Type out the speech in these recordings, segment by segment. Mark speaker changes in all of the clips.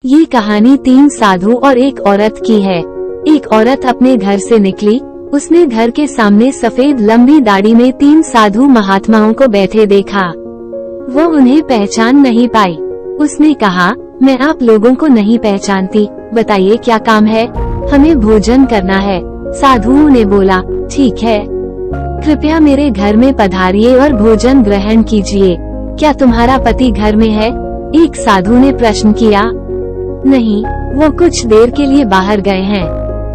Speaker 1: ये कहानी 3 साधु और एक औरत की है। एक औरत अपने घर से निकली। उसने घर के सामने सफेद लंबी दाढ़ी में 3 साधु महात्माओं को बैठे देखा। वो उन्हें पहचान नहीं पाई। उसने कहा, मैं आप लोगों को नहीं पहचानती, बताइए क्या काम है? हमें भोजन करना है। साधुओं ने बोला, ठीक है, कृपया मेरे घर में पधारिए और भोजन ग्रहण कीजिए। क्या तुम्हारा पति घर में है? एक साधु ने प्रश्न किया। नहीं, वो कुछ देर के लिए बाहर गए हैं,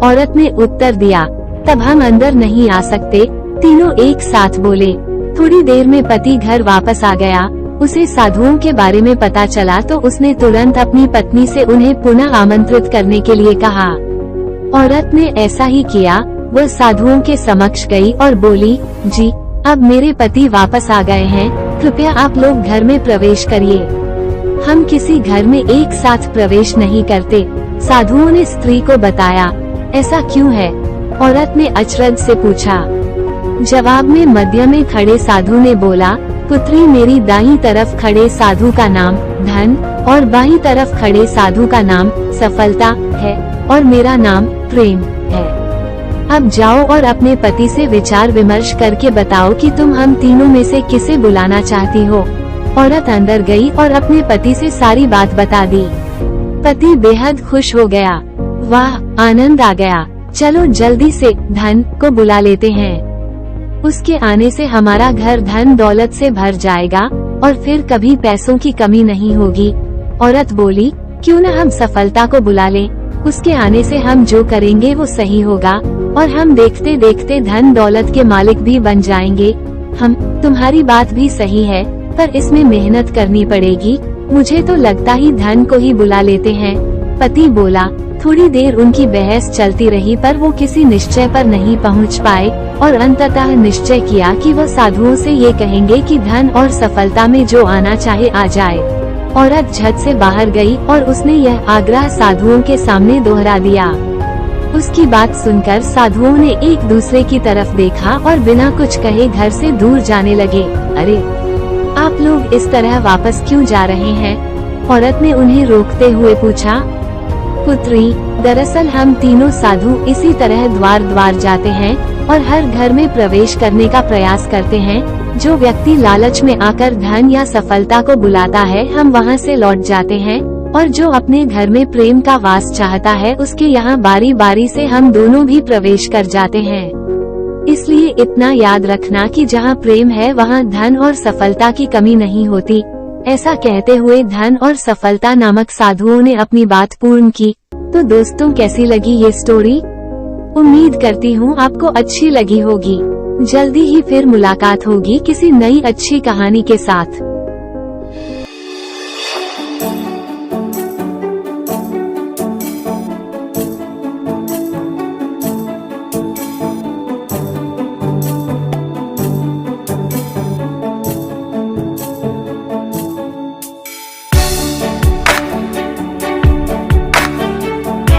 Speaker 1: औरत ने उत्तर दिया। तब हम अंदर नहीं आ सकते, तीनों एक साथ बोले। थोड़ी देर में पति घर वापस आ गया। उसे साधुओं के बारे में पता चला तो उसने तुरंत अपनी पत्नी से उन्हें पुनः आमंत्रित करने के लिए कहा। औरत ने ऐसा ही किया। वह साधुओं के समक्ष गई और बोली, जी, अब मेरे पति वापस आ गए हैं, कृपया आप लोग घर में प्रवेश करिए। हम किसी घर में एक साथ प्रवेश नहीं करते, साधुओं ने स्त्री को बताया। ऐसा क्यों है? औरत ने अचरज से पूछा। जवाब में मध्य में खड़े साधु ने बोला, पुत्री, मेरी दाईं तरफ खड़े साधु का नाम धन और बाईं तरफ खड़े साधु का नाम सफलता है और मेरा नाम प्रेम है। अब जाओ और अपने पति से विचार विमर्श करके बताओ कि तुम हम तीनों में से किसे बुलाना चाहती हो। औरत अंदर गई और अपने पति से सारी बात बता दी। पति बेहद खुश हो गया। वाह, आनंद आ गया, चलो जल्दी से धन को बुला लेते हैं। उसके आने से हमारा घर धन दौलत से भर जाएगा और फिर कभी पैसों की कमी नहीं होगी। औरत बोली, क्यों न हम सफलता को बुला लें, उसके आने से हम जो करेंगे वो सही होगा और हम देखते देखते धन दौलत के मालिक भी बन जाएंगे। तुम्हारी बात भी सही है, पर इसमें मेहनत करनी पड़ेगी। मुझे तो लगता ही धन को ही बुला लेते हैं। पति बोला। थोड़ी देर उनकी बहस चलती रही पर वो किसी निश्चय पर नहीं पहुंच पाए और अंततः निश्चय किया कि वह साधुओं से ये कहेंगे कि धन और सफलता में जो आना चाहे आ जाए। औरत झट से बाहर गई और उसने यह आग्रह साधुओं के सामने दोहरा दिया। उसकी बात सुनकर साधुओं ने एक दूसरे की तरफ देखा और बिना कुछ कहे घर से दूर जाने लगे। अरे, आप लोग इस तरह वापस क्यों जा रहे हैं? औरत ने उन्हें रोकते हुए पूछा। पुत्री, दरअसल हम तीनों साधु इसी तरह द्वार द्वार जाते हैं और हर घर में प्रवेश करने का प्रयास करते हैं। जो व्यक्ति लालच में आकर धन या सफलता को बुलाता है, हम वहां से लौट जाते हैं, और जो अपने घर में प्रेम का वास चाहता है, उसके यहाँ बारी बारी से हम दोनों भी प्रवेश कर जाते हैं। इसलिए इतना याद रखना कि जहाँ प्रेम है वहाँ धन और सफलता की कमी नहीं होती। ऐसा कहते हुए धन और सफलता नामक साधुओं ने अपनी बात पूर्ण की। तो दोस्तों, कैसी लगी ये स्टोरी? उम्मीद करती हूँ आपको अच्छी लगी होगी। जल्दी ही फिर मुलाकात होगी किसी नई अच्छी कहानी के साथ।